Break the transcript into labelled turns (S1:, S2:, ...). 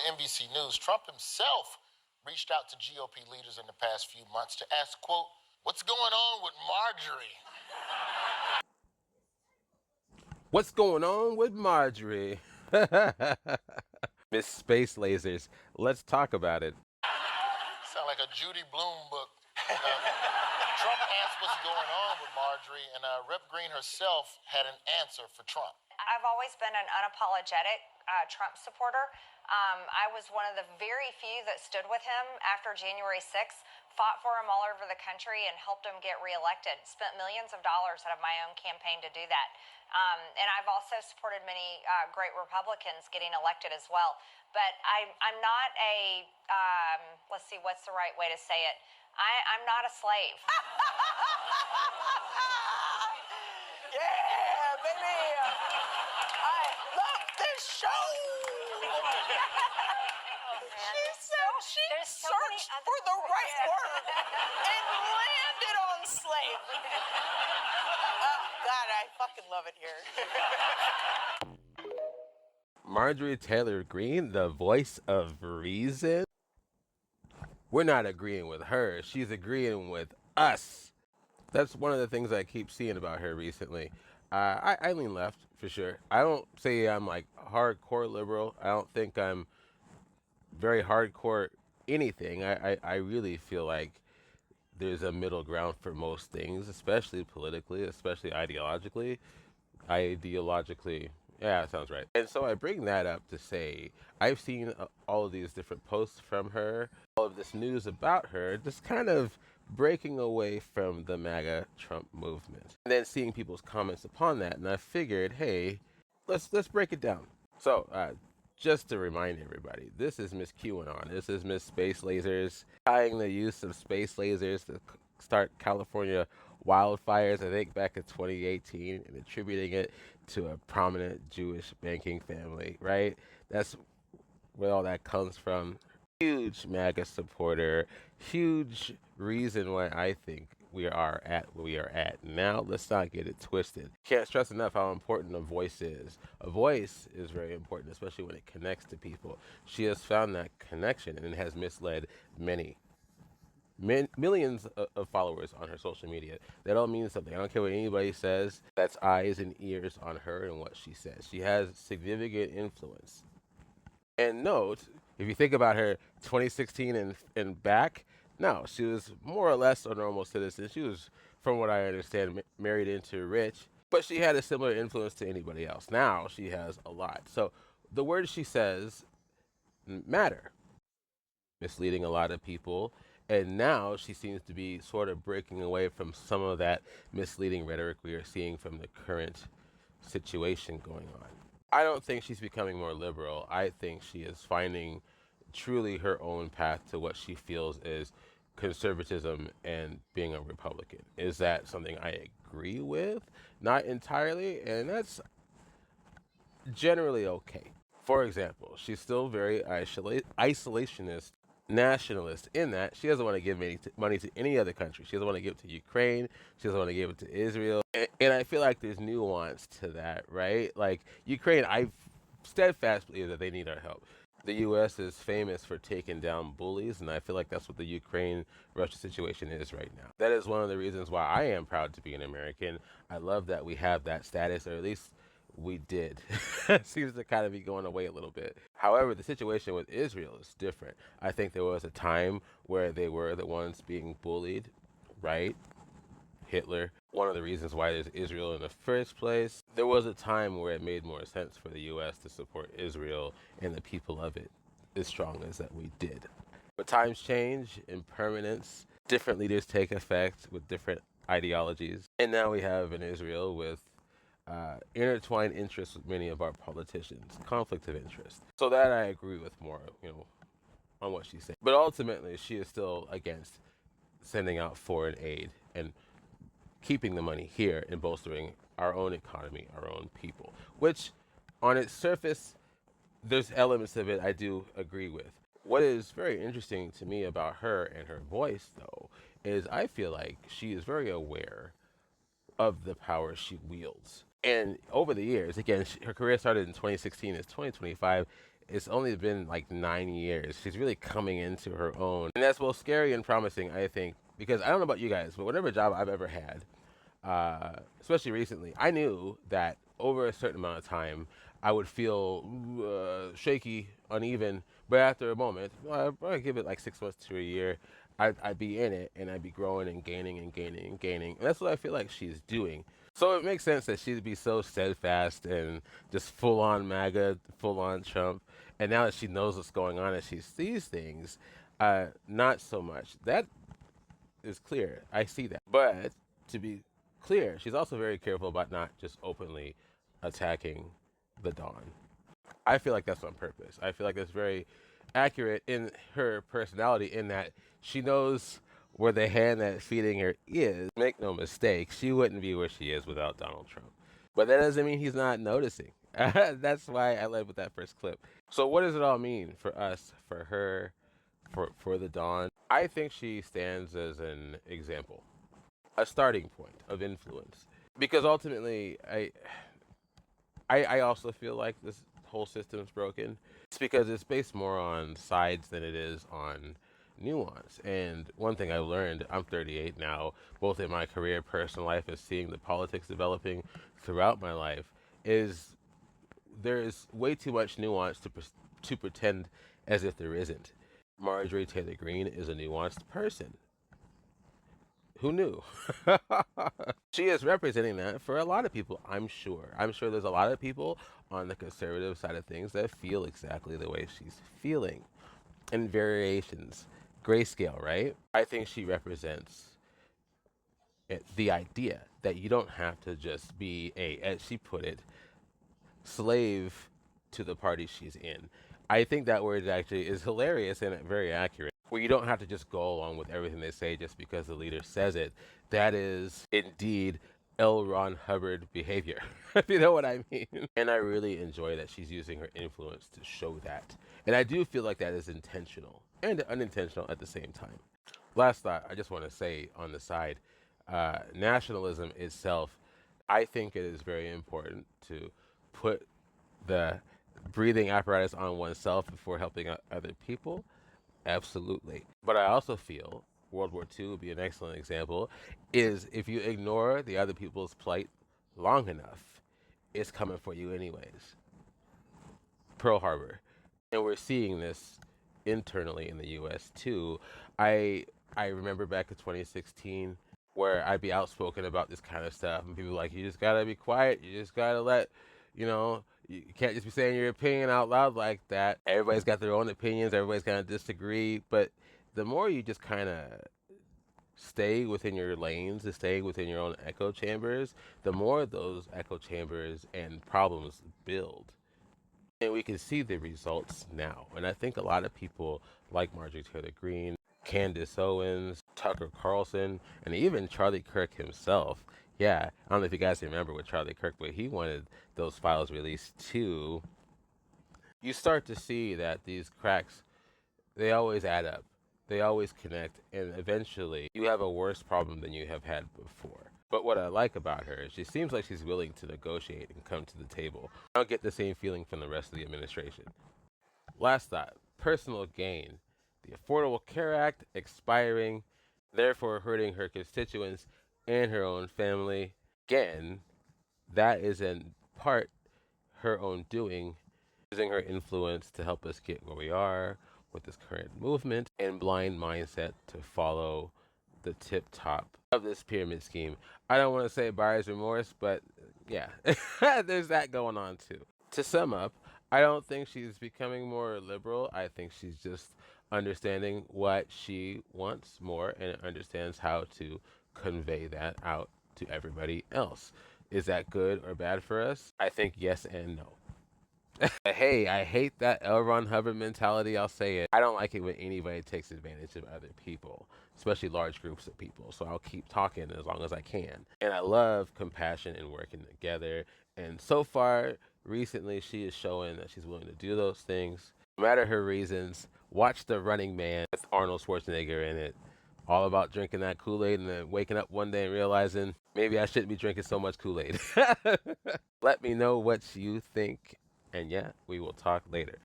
S1: NBC News, Trump himself reached out to GOP leaders in the past few months to ask, quote, "What's going on with Marjorie?"
S2: What's going on with Marjorie? Miss Space Lasers. Let's talk about it.
S1: Sound like a Judy BLUM book. Trump asked what's going on with Marjorie, and Rep. Green herself had an answer for Trump.
S3: I've always been an unapologetic Trump supporter. I was one of the very few that stood with him after January 6th, fought for him all over the country, and helped him get reelected. Spent millions of dollars out of my own campaign to do that. And I've also supported many great Republicans getting elected as well. But I'm not a, let's see, what's the right way to say it? I'm not a slave.
S4: Yeah, baby! I love this show! She said she searched for the right word and landed on slave. Oh, God, I fucking love it here.
S2: Marjorie Taylor Greene, the voice of reason. We're not agreeing with her. She's agreeing with us. That's one of the things I keep seeing about her recently. I lean left, for sure. I don't say I'm like hardcore liberal. I don't think I'm very hardcore anything. I really feel like there's a middle ground for most things, especially politically, especially ideologically. Yeah, that sounds right. And so I bring that up to say I've seen all of these different posts from her, all of this news about her, just kind of breaking away from the MAGA Trump movement, and then seeing people's comments upon that. And I figured, hey, let's break it down. So just to remind everybody, this is Miss QAnon. This is Miss Space Lasers, tying the use of space lasers to start California wildfires, I think back in 2018, and attributing it to a prominent Jewish banking family, right? That's where all that comes from. Huge MAGA supporter, huge reason why I think we are at where we are at now. Let's not get it twisted. Can't stress enough how important a voice is. A voice is very important, especially when it connects to people. She has found that connection and has misled millions of followers on her social media. That all means something. I don't care what anybody says. That's eyes and ears on her and what she says. She has significant influence. And note, if you think about her 2016 and back, no, she was more or less a normal citizen. She was, from what I understand, married into rich, but she had a similar influence to anybody else. Now she has a lot. So the words she says matter, misleading a lot of people. And now she seems to be sort of breaking away from some of that misleading rhetoric we are seeing from the current situation going on. I don't think she's becoming more liberal. I think she is finding truly her own path to what she feels is conservatism and being a Republican. Is that something I agree with? Not entirely, and that's generally okay. For example, she's still very isolationist, nationalist in that she doesn't want to give money to any other country. She doesn't want to give it to Ukraine. She doesn't want to give it to Israel. And I feel like there's nuance to that, right? Like Ukraine, I steadfastly believe that they need our help. The U.S. is famous for taking down bullies, and I feel like that's what the Ukraine-Russia situation is right now. That is one of the reasons why I am proud to be an American. I love that we have that status, or at least we did. Seems to kind of be going away a little bit. However, the situation with Israel is different. I think there was a time where they were the ones being bullied, right? Hitler, one of the reasons why there's Israel in the first place. There was a time where it made more sense for the U.S. to support Israel and the people of it as strong as that we did. But times change, impermanence, different leaders take effect with different ideologies. And now we have in Israel with intertwined interests with many of our politicians, conflict of interest. So that I agree with more, on what she's saying. But ultimately, she is still against sending out foreign aid and keeping the money here and bolstering our own economy, our own people, which on its surface, there's elements of it I do agree with. What is very interesting to me about her and her voice, though, is I feel like she is very aware of the power she wields. And over the years, again, her career started in 2016, it's 2025. it's only been like 9 years. She's really coming into her own. And that's both scary and promising, I think, because I don't know about you guys, but whatever job I've ever had, especially recently, I knew that over a certain amount of time, I would feel shaky, uneven, but after a moment, I'd give it like 6 months to a year, I'd be in it and I'd be growing and gaining and gaining and gaining. And that's what I feel like she's doing. So it makes sense that she'd be so steadfast and just full on MAGA, full on Trump. And now that she knows what's going on and she sees things, not so much. That is clear. I see that. But to be clear, she's also very careful about not just openly attacking the Dawn. I feel like that's on purpose. I feel like that's very accurate in her personality in that she knows where the hand that's feeding her is. Make no mistake, she wouldn't be where she is without Donald Trump. But that doesn't mean he's not noticing. That's why I led with that first clip. So what does it all mean for us, for her, for the Dawn? I think she stands as an example, a starting point of influence. Because ultimately, I also feel like this whole system's broken. It's because it's based more on sides than it is on nuance. And one thing I've learned, I'm 38 now, both in my career, personal life, and seeing the politics developing throughout my life, is there's way too much nuance to pretend as if there isn't. Marjorie Taylor Greene is a nuanced person. Who knew? She is representing that for a lot of people, I'm sure. I'm sure there's a lot of people on the conservative side of things that feel exactly the way she's feeling. In variations, grayscale, right? I think she represents the idea that you don't have to just be as she put it, slave to the party she's in. I think that word actually is hilarious and very accurate. Where you don't have to just go along with everything they say just because the leader says it. That is indeed L. Ron Hubbard behavior, if you know what I mean. And I really enjoy that she's using her influence to show that. And I do feel like that is intentional and unintentional at the same time. Last thought, I just want to say on the side, nationalism itself, I think it is very important to put the breathing apparatus on oneself before helping out other people. Absolutely. But I also feel World War II would be an excellent example, is if you ignore the other people's plight long enough, it's coming for you anyways. Pearl Harbor. And we're seeing this internally in the U.S. too. I remember back in 2016 where I'd be outspoken about this kind of stuff, and people were like, you just gotta be quiet, you just gotta let, you can't just be saying your opinion out loud like that. Everybody's got their own opinions, everybody's gonna disagree, but the more you just kind of stay within your lanes and stay within your own echo chambers, the more those echo chambers and problems build. And we can see the results now. And I think a lot of people like Marjorie Taylor Greene, Candace Owens, Tucker Carlson, and even Charlie Kirk himself. Yeah, I don't know if you guys remember with Charlie Kirk, but he wanted those files released too. You start to see that these cracks, they always add up. They always connect, and eventually you have a worse problem than you have had before. But what I like about her is she seems like she's willing to negotiate and come to the table. I don't get the same feeling from the rest of the administration. Last thought, personal gain. The Affordable Care Act expiring, therefore hurting her constituents and her own family. Again, that is in part her own doing, using her influence to help us get where we are with this current movement and blind mindset to follow the tip top of this pyramid scheme. I don't want to say buyer's remorse, but yeah, there's that going on too. To sum up, I don't think she's becoming more liberal. I think she's just understanding what she wants more and understands how to convey that out to everybody else. Is that good or bad for us? I think yes and no. Hey, I hate that L. Ron Hubbard mentality. I'll say it. I don't like it when anybody takes advantage of other people, especially large groups of people. So I'll keep talking as long as I can. And I love compassion and working together. And so far, recently, she is showing that she's willing to do those things. No matter her reasons, watch The Running Man with Arnold Schwarzenegger in it. All about drinking that Kool-Aid and then waking up one day and realizing maybe I shouldn't be drinking so much Kool-Aid. Let me know what you think. And yeah, we will talk later.